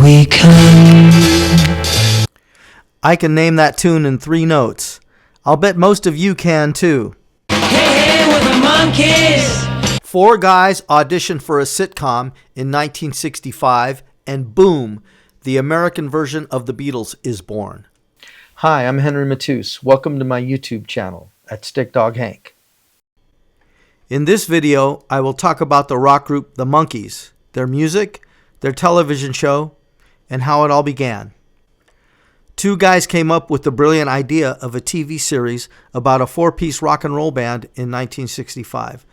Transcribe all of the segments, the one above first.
we come. I can name that tune in 3 notes. I'll bet most of you can too. Hey, hey, we're the Monkees. 4 guys auditioned for a sitcom in 1965, and boom, the American version of the Beatles is born. Hi, I'm Henry Mateus. Welcome to my YouTube channel at Stick Dog Hank. In this video, I will talk about the rock group The Monkees, their music, their television show, and how it all began. 2 guys came up with the brilliant idea of a TV series about a 4-piece rock and roll band in 1965.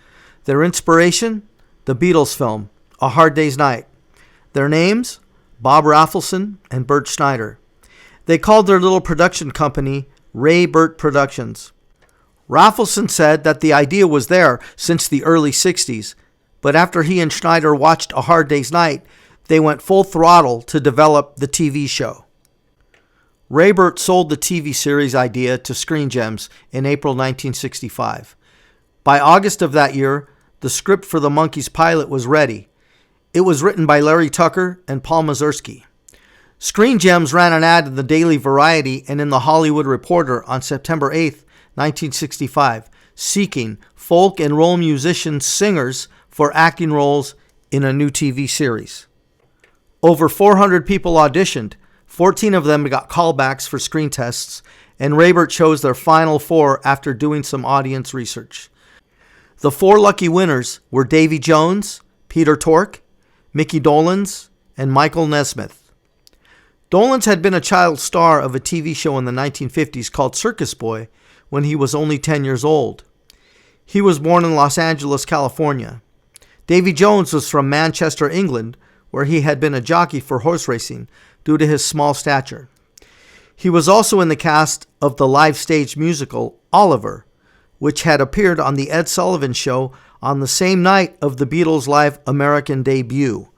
Their inspiration? The Beatles film, A Hard Day's Night. Their names? Bob Rafelson and Bert Schneider. They called their little production company Ray Burt Productions. Rafelson said that the idea was there since the early 60s, but after he and Schneider watched A Hard Day's Night, they went full throttle to develop the TV show. Ray Burt sold the TV series idea to Screen Gems in April 1965. By August of that year, the script for the Monkees pilot was ready. It was written by Larry Tucker and Paul Mazursky. Screen Gems ran an ad in the Daily Variety and in the Hollywood Reporter on September 8, 1965, seeking folk and roll musicians singers for acting roles in a new TV series. Over 400 people auditioned. 14 of them got callbacks for screen tests, and Ray Burt chose their final 4 after doing some audience research. The 4 lucky winners were Davy Jones, Peter Tork, Mickey Dolenz, and Michael Nesmith. Dolenz had been a child star of a TV show in the 1950s called Circus Boy when he was only 10 years old. He was born in Los Angeles, California. Davy Jones was from Manchester, England, where he had been a jockey for horse racing due to his small stature. He was also in the cast of the live stage musical Oliver, which had appeared on The Ed Sullivan Show on the same night of the Beatles' live American debut.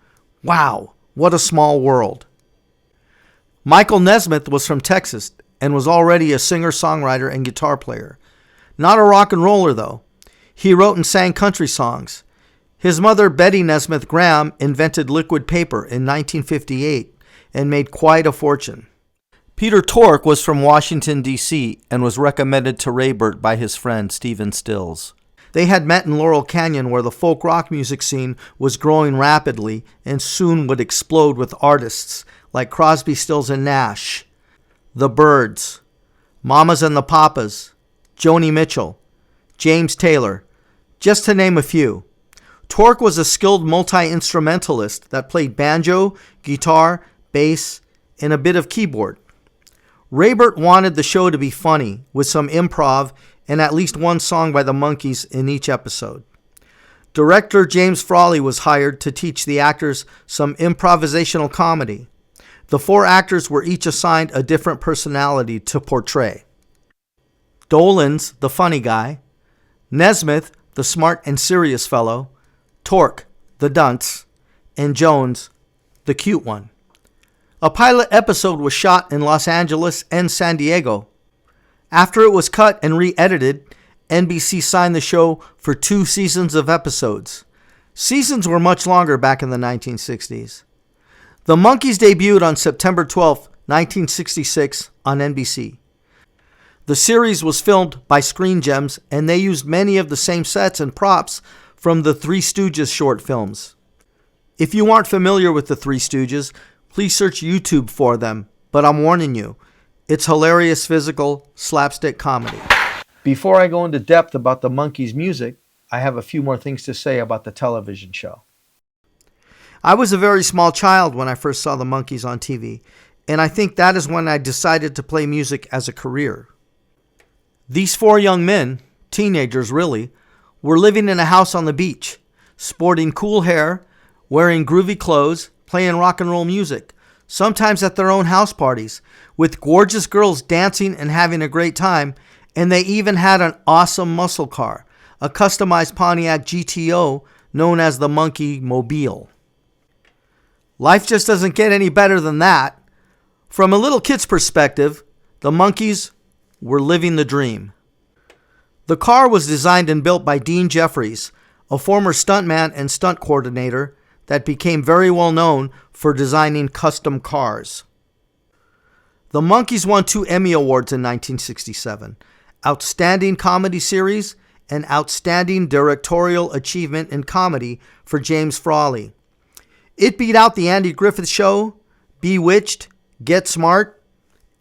Wow, what a small world. Michael Nesmith was from Texas and was already a singer-songwriter and guitar player. Not a rock and roller, though. He wrote and sang country songs. His mother, Betty Nesmith Graham, invented liquid paper in 1958 and made quite a fortune. Peter Tork was from Washington, D.C., and was recommended to Ray Burt by his friend Stephen Stills. They had met in Laurel Canyon, where the folk rock music scene was growing rapidly and soon would explode with artists like Crosby, Stills and Nash, The Byrds, Mamas and the Papas, Joni Mitchell, James Taylor, just to name a few. Tork was a skilled multi-instrumentalist that played banjo, guitar, bass, and a bit of keyboard. Ray Burt wanted the show to be funny, with some improv and at least one song by the Monkees in each episode. Director James Frawley was hired to teach the actors some improvisational comedy. The 4 actors were each assigned a different personality to portray. Dolenz, the funny guy, Nesmith, the smart and serious fellow, Tork, the dunce, and Jones, the cute one. A pilot episode was shot in Los Angeles and San Diego. After it was cut and re-edited, NBC signed the show for 2 seasons of episodes. Seasons were much longer back in the 1960s. The Monkees debuted on September 12, 1966 on NBC. The series was filmed by Screen Gems, and they used many of the same sets and props from the Three Stooges short films. If you aren't familiar with the Three Stooges, please search YouTube for them, but I'm warning you, it's hilarious physical slapstick comedy. Before I go into depth about the Monkees' music, I have a few more things to say about the television show. I was a very small child when I first saw the Monkees on TV, and I think that is when I decided to play music as a career. These 4 young men, teenagers really, were living in a house on the beach, sporting cool hair, wearing groovy clothes, playing rock and roll music, sometimes at their own house parties, with gorgeous girls dancing and having a great time, and they even had an awesome muscle car, a customized Pontiac GTO known as the Monkey Mobile. Life just doesn't get any better than that. From a little kid's perspective, the Monkees were living the dream. The car was designed and built by Dean Jeffries, a former stuntman and stunt coordinator that became very well known for designing custom cars. The Monkees won 2 Emmy Awards in 1967, Outstanding Comedy Series and Outstanding Directorial Achievement in Comedy for James Frawley. It beat out The Andy Griffith Show, Bewitched, Get Smart,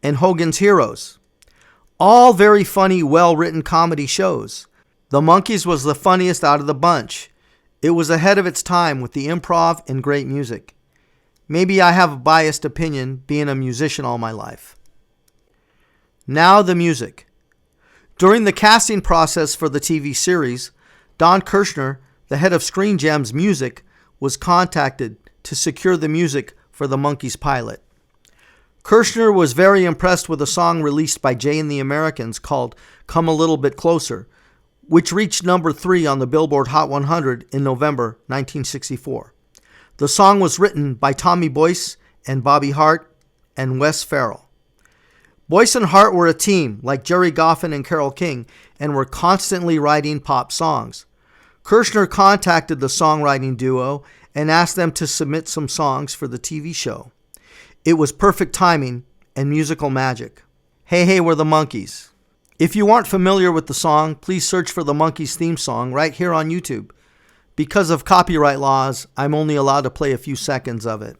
and Hogan's Heroes. All very funny, well-written comedy shows. The Monkees was the funniest out of the bunch. It was ahead of its time with the improv and great music. Maybe I have a biased opinion being a musician all my life. Now the music. During the casting process for the TV series, Don Kirshner, the head of Screen Gems Music, was contacted to secure the music for the Monkees pilot. Kirshner was very impressed with a song released by Jay and the Americans called Come a Little Bit Closer, which reached number 3 on the Billboard Hot 100 in November 1964. The song was written by Tommy Boyce and Bobby Hart and Wes Farrell. Boyce and Hart were a team like Jerry Goffin and Carole King and were constantly writing pop songs. Kirshner contacted the songwriting duo and asked them to submit some songs for the TV show. It was perfect timing and musical magic. Hey, hey, we're the Monkees. If you aren't familiar with the song, please search for the Monkees theme song right here on YouTube. Because of copyright laws, I'm only allowed to play a few seconds of it.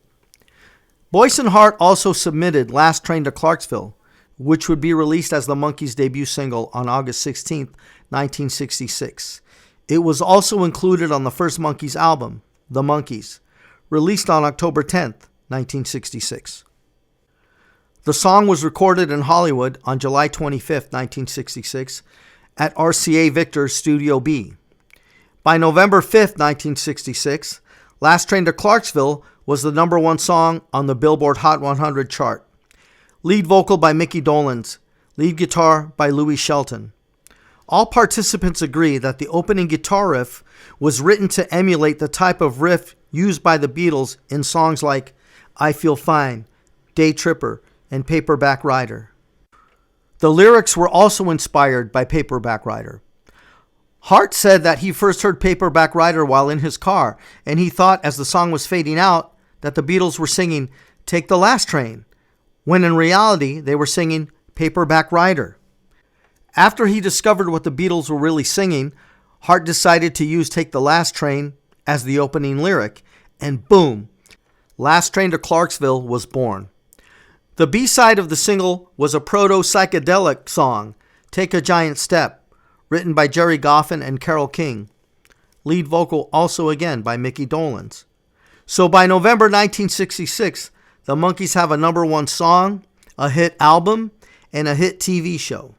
Boyce and Hart also submitted Last Train to Clarksville, which would be released as the Monkees' debut single on August 16, 1966. It was also included on the first Monkees album, The Monkees, released on October 10, 1966. The song was recorded in Hollywood on July 25, 1966, at RCA Victor Studio B. By November 5, 1966, Last Train to Clarksville was the number 1 song on the Billboard Hot 100 chart. Lead vocal by Mickey Dolenz, lead guitar by Louis Shelton. All participants agree that the opening guitar riff was written to emulate the type of riff used by the Beatles in songs like I Feel Fine, Day Tripper, and Paperback Writer. The lyrics were also inspired by Paperback Writer. Hart said that he first heard Paperback Writer while in his car, and he thought as the song was fading out that the Beatles were singing Take the Last Train, when in reality they were singing Paperback Writer. After he discovered what the Beatles were really singing, Hart decided to use Take the Last Train as the opening lyric, and boom, Last Train to Clarksville was born. The B-side of the single was a proto-psychedelic song, Take a Giant Step, written by Jerry Goffin and Carole King. Lead vocal also again by Mickey Dolenz. So by November 1966, the Monkees have a number 1 song, a hit album, and a hit TV show.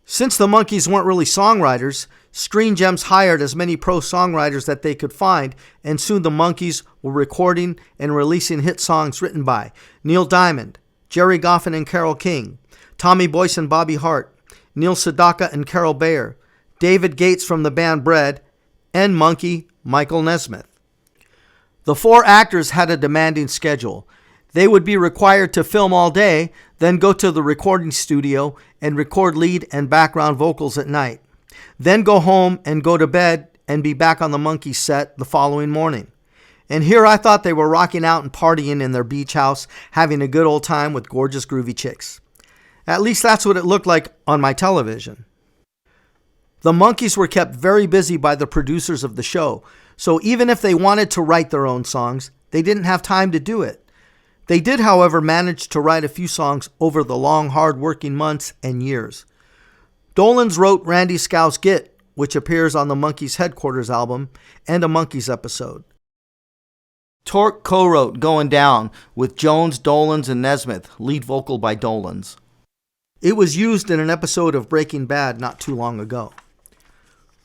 Since the Monkees weren't really songwriters, Screen Gems hired as many pro songwriters that they could find, and soon the Monkees were recording and releasing hit songs written by Neil Diamond, Jerry Goffin and Carole King, Tommy Boyce and Bobby Hart, Neil Sedaka and Carol Bayer, David Gates from the band Bread, and Monkee Michael Nesmith. The 4 actors had a demanding schedule. They would be required to film all day, then go to the recording studio and record lead and background vocals at night. Then go home and go to bed and be back on the Monkees set the following morning. And here I thought they were rocking out and partying in their beach house, having a good old time with gorgeous groovy chicks. At least that's what it looked like on my television. The Monkees were kept very busy by the producers of the show, so even if they wanted to write their own songs, they didn't have time to do it. They did, however, manage to write a few songs over the long, hard-working months and years. Dolenz wrote Randy Scow's Git, which appears on the Monkees Headquarters album, and a Monkees episode. Tork co-wrote Going Down with Jones, Dolenz, and Nesmith, lead vocal by Dolenz. It was used in an episode of Breaking Bad not too long ago.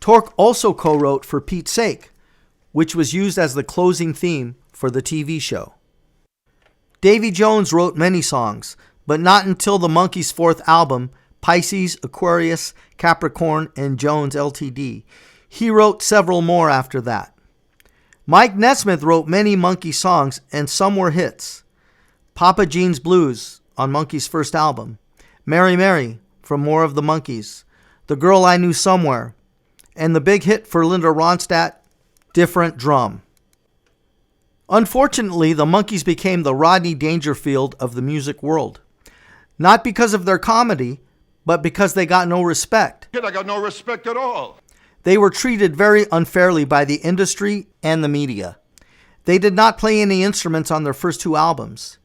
Tork also co-wrote For Pete's Sake, which was used as the closing theme for the TV show. Davy Jones wrote many songs, but not until the Monkees' 4th album, Pisces, Aquarius, Capricorn, and Jones Ltd. He wrote several more after that. Mike Nesmith wrote many Monkee songs, and some were hits. Papa Jean's Blues on Monkees' first album, Mary Mary from More of the Monkees, The Girl I Knew Somewhere, and the big hit for Linda Ronstadt, Different Drum. Unfortunately, the Monkees became the Rodney Dangerfield of the music world. Not because of their comedy, but because they got no respect. I got no respect at all. They were treated very unfairly by the industry and the media. They did not play any instruments on their first two albums.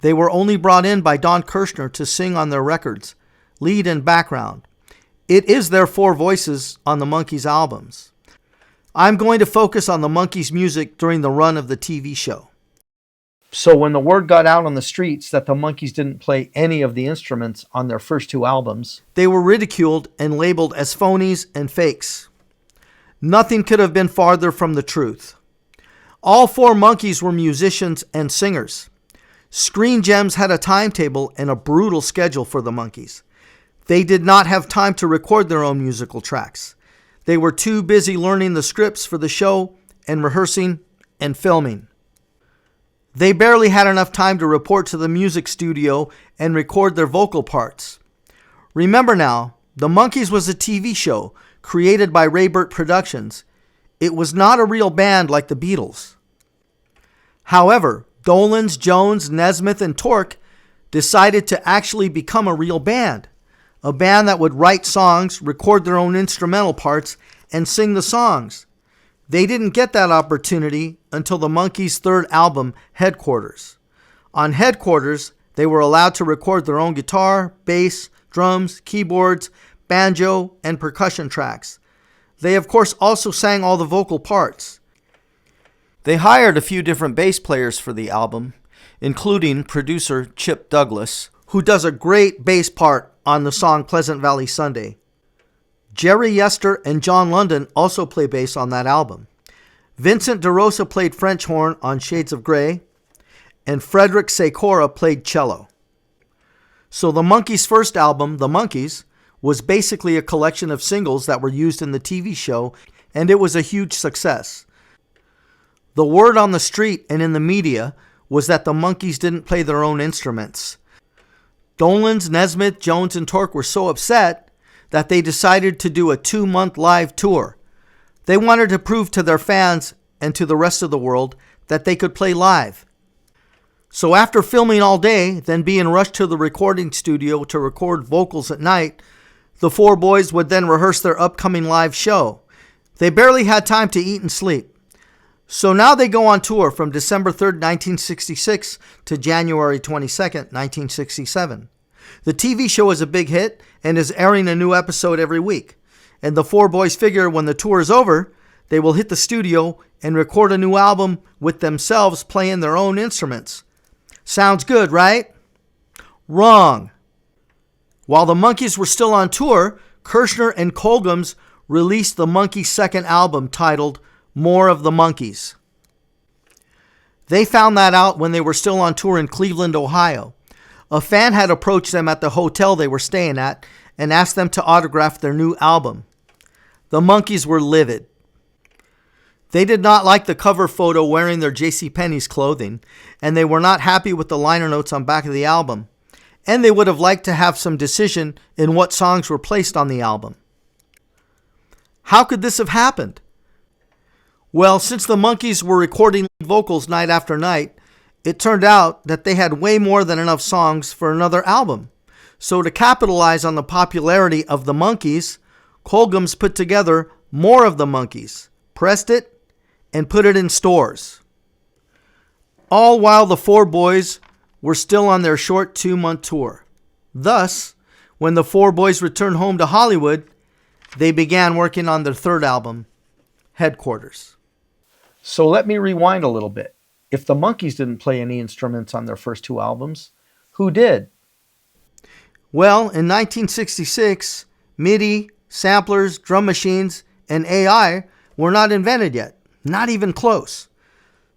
They were only brought in by Don Kirshner to sing on their records, lead and background. It is their four voices on the Monkees albums. I'm going to focus on the Monkees' music during the run of the TV show. So when the word got out on the streets that the Monkees didn't play any of the instruments on their first two albums, they were ridiculed and labeled as phonies and fakes. Nothing could have been farther from the truth. All four Monkees were musicians and singers. Screen Gems had a timetable and a brutal schedule for the Monkees. They did not have time to record their own musical tracks. They were too busy learning the scripts for the show and rehearsing and filming. They barely had enough time to report to the music studio and record their vocal parts. Remember now, the Monkees was a TV show created by Raybert Productions. It was not a real band like the Beatles. However, Dolenz, Jones, Nesmith, and Tork decided to actually become a real band. A band that would write songs, record their own instrumental parts, and sing the songs. They didn't get that opportunity until the Monkees' third album, Headquarters. On Headquarters, they were allowed to record their own guitar, bass, drums, keyboards, banjo, and percussion tracks. They, of course, also sang all the vocal parts. They hired a few different bass players for the album, including producer Chip Douglas, who does a great bass part on the song Pleasant Valley Sunday. Jerry Yester and John London also play bass on that album. Vincent DeRosa played French horn on Shades of Grey, and Frederick Secora played cello. So the Monkees' first album, The Monkees, was basically a collection of singles that were used in the TV show, and it was a huge success. The word on the street and in the media was that the Monkees didn't play their own instruments. Dolenz, Nesmith, Jones, and Tork were so upset that they decided to do a 2-month live tour. They wanted to prove to their fans and to the rest of the world that they could play live. So after filming all day, then being rushed to the recording studio to record vocals at night, the four boys would then rehearse their upcoming live show. They barely had time to eat and sleep. So now they go on tour from December 3rd, 1966 to January 22nd, 1967. The TV show is a big hit and is airing a new episode every week. And the four boys figure when the tour is over, they will hit the studio and record a new album with themselves playing their own instruments. Sounds good, right? Wrong. While the Monkees were still on tour, Kirshner and Colgums released the Monkees' second album titled More of the Monkees. They found that out when they were still on tour in Cleveland, Ohio. A fan had approached them at the hotel they were staying at and asked them to autograph their new album. The Monkees were livid. They did not like the cover photo wearing their JCPenney's clothing, and they were not happy with the liner notes on back of the album, and they would have liked to have some decision in what songs were placed on the album. How could this have happened? Well, since the Monkees were recording vocals night after night, it turned out that they had way more than enough songs for another album. So to capitalize on the popularity of the Monkees, Colgums put together More of the Monkees, pressed it, and put it in stores. All while the four boys were still on their short 2-month tour. Thus, when the four boys returned home to Hollywood, they began working on their third album, Headquarters. So let me rewind a little bit. If the Monkees didn't play any instruments on their first two albums, who did? Well, in 1966, MIDI, samplers, drum machines, and AI were not invented yet, not even close.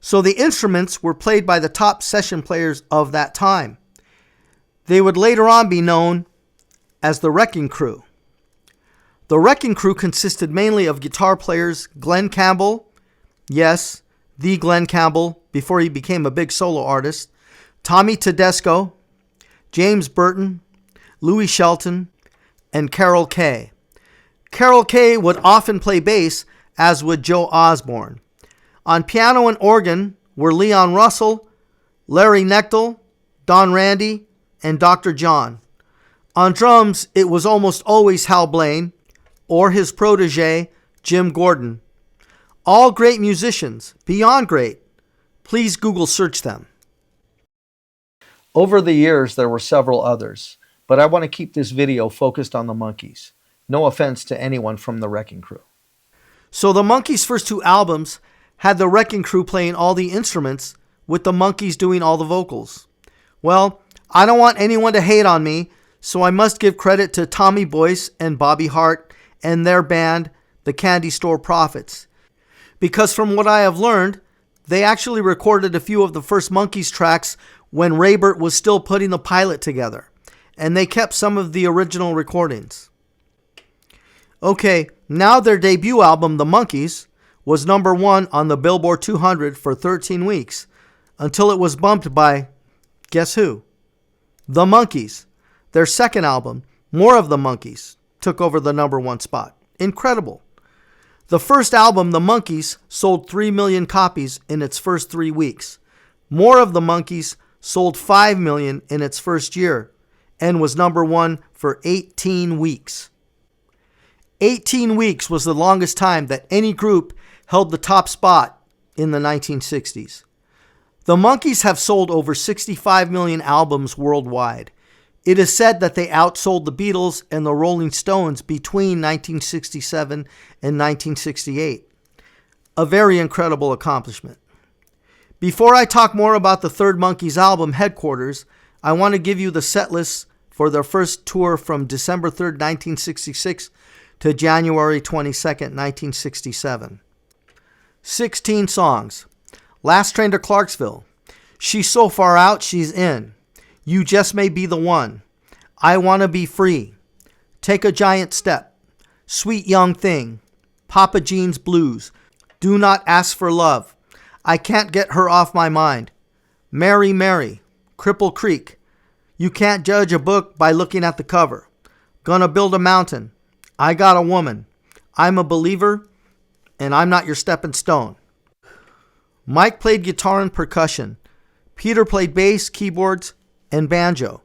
So the instruments were played by the top session players of that time. They would later on be known as the Wrecking Crew. The Wrecking Crew consisted mainly of guitar players Glenn Campbell, yes, the Glenn Campbell before he became a big solo artist, Tommy Tedesco, James Burton, Louis Shelton, and Carol Kaye. Carol Kaye would often play bass, as would Joe Osborne. On piano and organ were Leon Russell, Larry Knechtel, Don Randy, and Dr. John. On drums, it was almost always Hal Blaine or his protege, Jim Gordon. All great musicians, beyond great. Please Google search them. Over the years, there were several others, but I want to keep this video focused on the Monkees. No offense to anyone from the Wrecking Crew. So the Monkees' first two albums had the Wrecking Crew playing all the instruments with the Monkees doing all the vocals. Well, I don't want anyone to hate on me, so I must give credit to Tommy Boyce and Bobby Hart and their band, the Candy Store Prophets. Because from what I have learned, they actually recorded a few of the first Monkees tracks when Raybert was still putting the pilot together, and they kept some of the original recordings. Okay, now their debut album, The Monkees, was number 1 on the Billboard 200 for 13 weeks, until it was bumped by, guess who? The Monkees. Their second album, More of the Monkees, took over the number 1 spot. Incredible. The first album, The Monkees, sold 3 million copies in its first 3 weeks. More of the Monkees sold 5 million in its first year and was number 1 for 18 weeks. 18 weeks was the longest time that any group held the top spot in the 1960s. The Monkees have sold over 65 million albums worldwide. It is said that they outsold the Beatles and the Rolling Stones between 1967 and 1968. A very incredible accomplishment. Before I talk more about the third Monkees album, Headquarters, I want to give you the set list for their first tour from December 3rd, 1966 to January 22nd, 1967. 16 songs. Last Train to Clarksville. She's So Far Out, She's In. You Just May Be the One. I Wanna Be Free. Take a Giant Step. Sweet Young Thing. Papa Jean's Blues. Do Not Ask for Love. I Can't Get Her Off My Mind. Mary Mary. Cripple Creek. You Can't Judge a Book by Looking at the Cover. Gonna Build a Mountain. I Got a Woman. I'm a Believer. And I'm Not Your Stepping Stone. Mike played guitar and percussion. Peter played bass, keyboards, and banjo.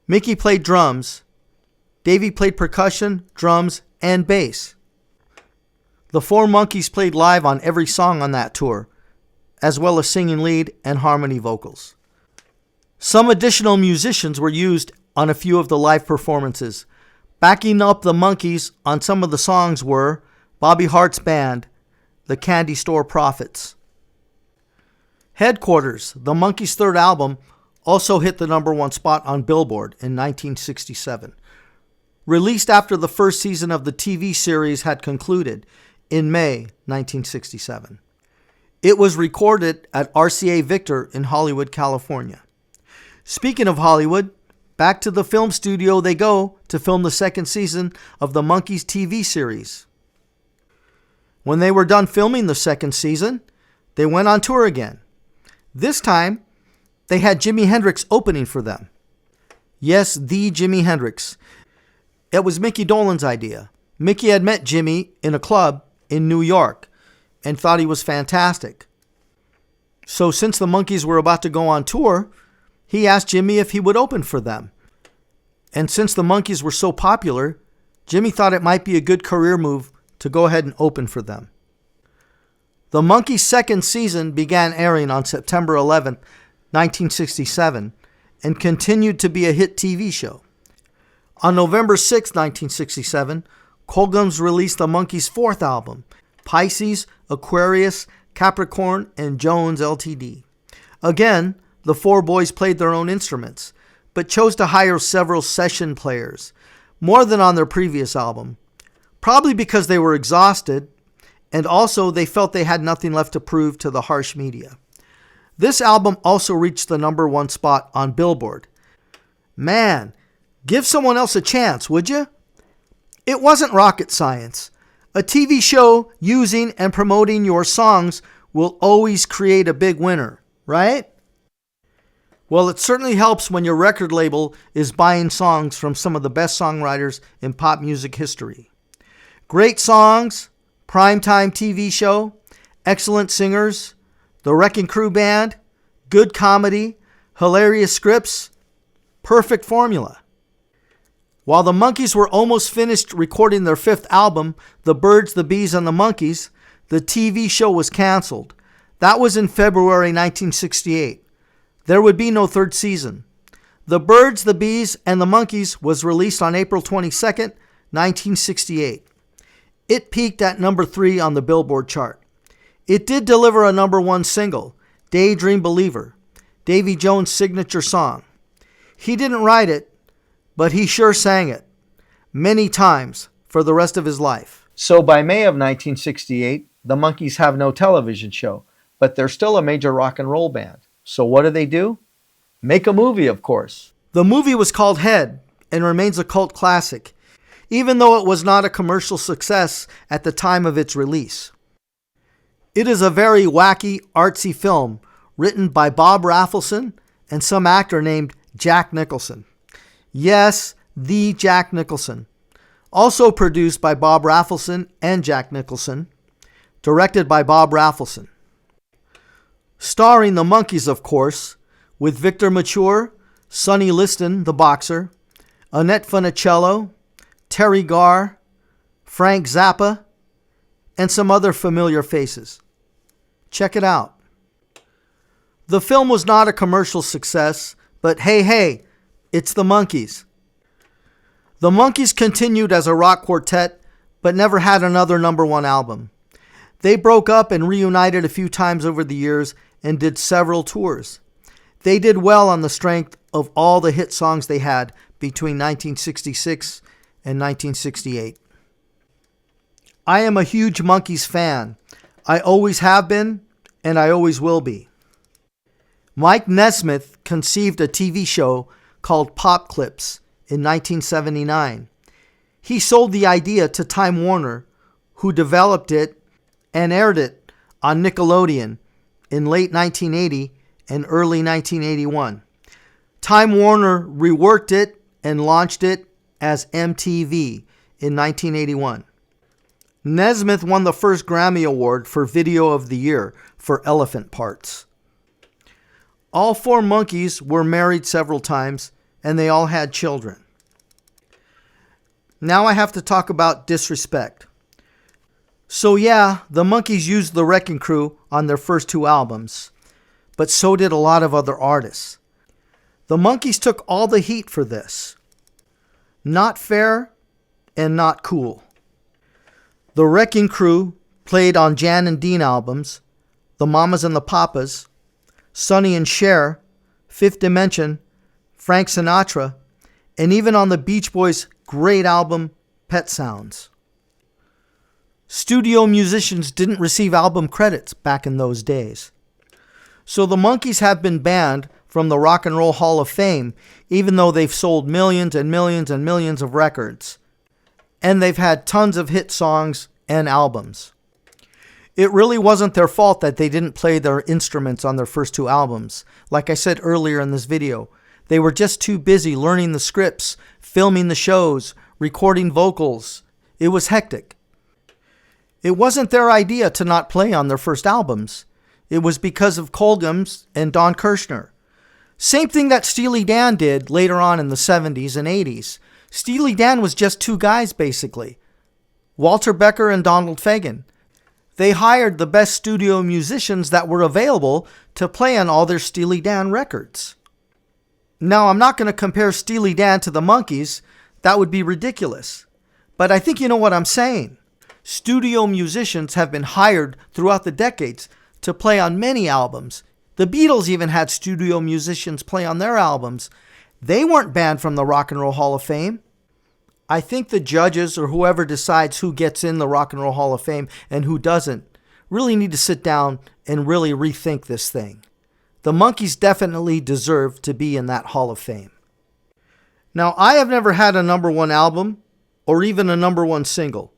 Mickey played drums. Davey played percussion, drums, and bass. The four Monkees played live on every song on that tour, as well as singing lead and harmony vocals. Some additional musicians were used on a few of the live performances. Backing up the Monkees on some of the songs were Bobby Hart's band, the Candy Store Prophets. Headquarters, the Monkees' third album, also hit the number 1 spot on Billboard in 1967. Released after the first season of the TV series had concluded in May 1967. It was recorded at RCA Victor in Hollywood, California. Speaking of Hollywood, back to the film studio they go to film the second season of the Monkees TV series. When they were done filming the second season, they went on tour again. This time, they had Jimi Hendrix opening for them. Yes, the Jimi Hendrix. It was Mickey Dolenz idea. Mickey had met Jimmy in a club in New York and thought he was fantastic. So since the Monkees were about to go on tour, he asked Jimmy if he would open for them. And since the Monkees were so popular, Jimmy thought it might be a good career move to go ahead and open for them. The Monkees' second season began airing on September 11, 1967, and continued to be a hit TV show. On November 6, 1967, Colgums released the Monkees' fourth album, Pisces, Aquarius, Capricorn, and Jones Ltd. Again, the four boys played their own instruments, but chose to hire several session players, more than on their previous album, probably because they were exhausted, and also they felt they had nothing left to prove to the harsh media. This album also reached the number 1 spot on Billboard. Man, give someone else a chance, would you? It wasn't rocket science. A TV show using and promoting your songs will always create a big winner, right? Well, it certainly helps when your record label is buying songs from some of the best songwriters in pop music history. Great songs, primetime TV show, excellent singers, The Wrecking Crew Band, good comedy, hilarious scripts, perfect formula. While the Monkees were almost finished recording their fifth album, The Birds, the Bees, and the Monkees, the TV show was canceled. That was in February 1968. There would be no third season. The Birds, the Bees, and the Monkees was released on April 22nd, 1968. It peaked at number 3 on the Billboard chart. It did deliver a number 1 single, Daydream Believer, Davy Jones' signature song. He didn't write it, but he sure sang it many times for the rest of his life. So by May of 1968, the Monkees have no television show, but they're still a major rock and roll band. So what do? Make a movie, of course. The movie was called Head and remains a cult classic, even though it was not a commercial success at the time of its release. It is a very wacky, artsy film written by Bob Rafelson and some actor named Jack Nicholson. Yes, the Jack Nicholson. Also produced by Bob Rafelson and Jack Nicholson. Directed by Bob Rafelson. Starring the Monkees, of course, with Victor Mature, Sonny Liston, the boxer, Annette Funicello, Terry Garr, Frank Zappa, and some other familiar faces. Check it out. The film was not a commercial success, but hey, it's the Monkees. The Monkees continued as a rock quartet, but never had another number 1 album. They broke up and reunited a few times over the years and did several tours. They did well on the strength of all the hit songs they had between 1966 and 1968. I am a huge Monkees fan. I always have been, and I always will be. Mike Nesmith conceived a TV show called Pop Clips in 1979. He sold the idea to Time Warner, who developed it and aired it on Nickelodeon in late 1980 and early 1981. Time Warner reworked it and launched it as MTV in 1981. Nesmith won the first Grammy Award for Video of the Year for Elephant Parts. All 4 Monkees were married several times, and they all had children. Now I have to talk about disrespect. So yeah, the Monkees used the Wrecking Crew on their first 2 albums, but so did a lot of other artists. The Monkees took all the heat for this. Not fair and not cool. The Wrecking Crew played on Jan and Dean albums, The Mamas and the Papas, Sonny and Cher, Fifth Dimension, Frank Sinatra, and even on the Beach Boys' great album, Pet Sounds. Studio musicians didn't receive album credits back in those days. So the Monkees have been banned from the Rock and Roll Hall of Fame, even though they've sold millions and millions and millions of records. And they've had tons of hit songs and albums. It really wasn't their fault that they didn't play their instruments on their first 2 albums. Like I said earlier in this video, they were just too busy learning the scripts, filming the shows, recording vocals. It was hectic. It wasn't their idea to not play on their first albums. It was because of Colgums and Don Kirshner. Same thing that Steely Dan did later on in the 70s and 80s. Steely Dan was just 2 guys, basically. Walter Becker and Donald Fagen. They hired the best studio musicians that were available to play on all their Steely Dan records. Now, I'm not going to compare Steely Dan to the Monkees. That would be ridiculous. But I think you know what I'm saying. Studio musicians have been hired throughout the decades to play on many albums. The Beatles even had studio musicians play on their albums. They weren't banned from the Rock and Roll Hall of Fame. I think the judges or whoever decides who gets in the Rock and Roll Hall of Fame and who doesn't really need to sit down and really rethink this thing. The Monkees definitely deserve to be in that Hall of Fame. Now, I have never had a number 1 album or even a number 1 single,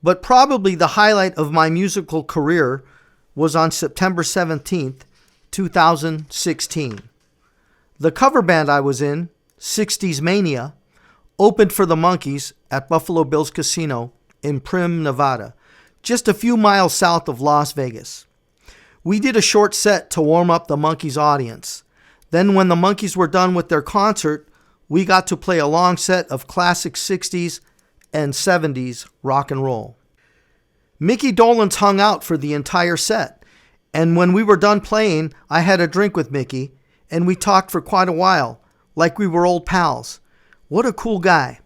but probably the highlight of my musical career was on September 17th, 2016. The cover band I was in, 60s Mania, opened for the Monkees at Buffalo Bills Casino in Primm, Nevada, just a few miles south of Las Vegas. We did a short set to warm up the Monkees audience. Then when the Monkees were done with their concert, we got to play a long set of classic 60s and 70s rock and roll. Mickey Dolenz hung out for the entire set, and when we were done playing, I had a drink with Mickey, and we talked for quite a while, like we were old pals. What a cool guy.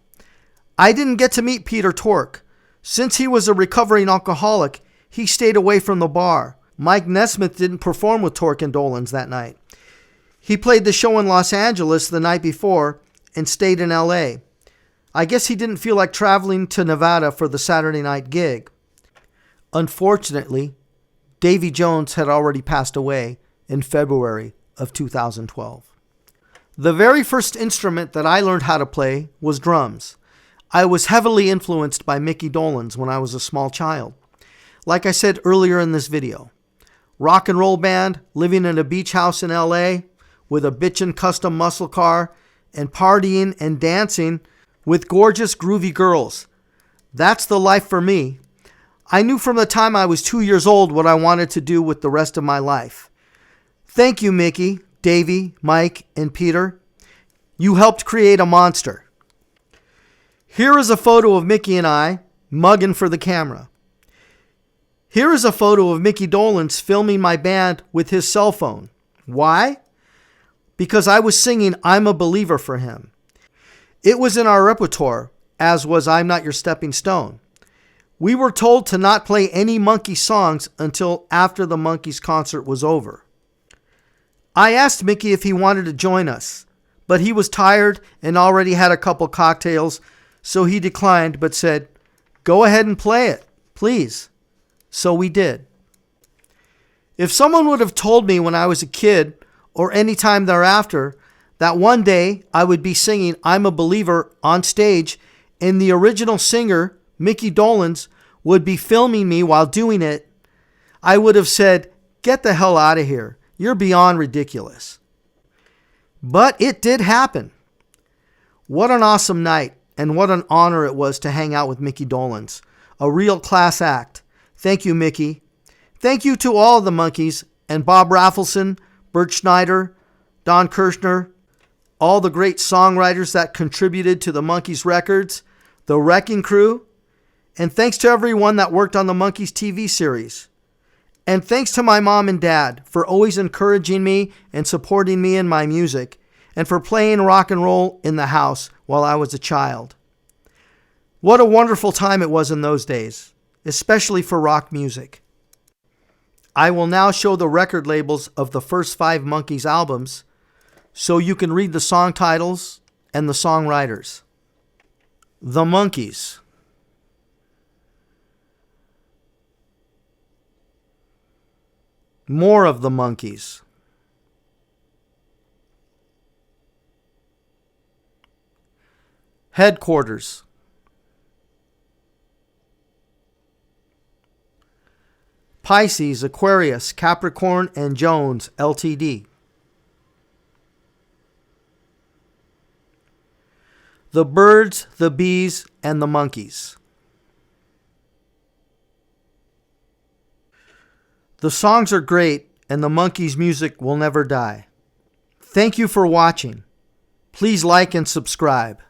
I didn't get to meet Peter Tork. Since he was a recovering alcoholic, he stayed away from the bar. Mike Nesmith didn't perform with Tork and Dolenz that night. He played the show in Los Angeles the night before and stayed in LA. I guess he didn't feel like traveling to Nevada for the Saturday night gig. Unfortunately, Davy Jones had already passed away in February of 2012. The very first instrument that I learned how to play was drums. I was heavily influenced by Mickey Dolenz when I was a small child. Like I said earlier in this video, rock and roll band, living in a beach house in LA with a bitchin' custom muscle car, and partying and dancing with gorgeous groovy girls. That's the life for me. I knew from the time I was 2 years old what I wanted to do with the rest of my life. Thank you, Mickey, Davy, Mike, and Peter. You helped create a monster. Here is a photo of Mickey and I mugging for the camera. Here is a photo of Mickey Dolenz filming my band with his cell phone. Why? Because I was singing I'm a Believer for him. It was in our repertoire, as was I'm Not Your Stepping Stone. We were told to not play any Monkees songs until after the Monkees concert was over. I asked Mickey if he wanted to join us, but he was tired and already had a couple cocktails, so he declined but said, "Go ahead and play it, please." So we did. If someone would have told me when I was a kid or any time thereafter that one day I would be singing I'm a Believer on stage and the original singer, Mickey Dolenz, would be filming me while doing it, I would have said, "Get the hell out of here. You're beyond ridiculous." But it did happen. What an awesome night, and what an honor it was to hang out with Mickey Dolenz, a real class act. Thank you, Mickey. Thank you to all of the Monkees and Bob Rafelson, Bert Schneider, Don Kirshner, all the great songwriters that contributed to the Monkees records, the Wrecking Crew, and thanks to everyone that worked on the Monkees TV series. And thanks to my mom and dad for always encouraging me and supporting me in my music, and for playing rock and roll in the house while I was a child. What a wonderful time it was in those days, especially for rock music. I will now show the record labels of the first 5 Monkees albums so you can read the song titles and the songwriters. The Monkees. More of the Monkees. Headquarters. Pisces, Aquarius, Capricorn, and Jones, Ltd. The Birds, the Bees, and the Monkees. The songs are great, and the Monkees' music will never die. Thank you for watching. Please like and subscribe.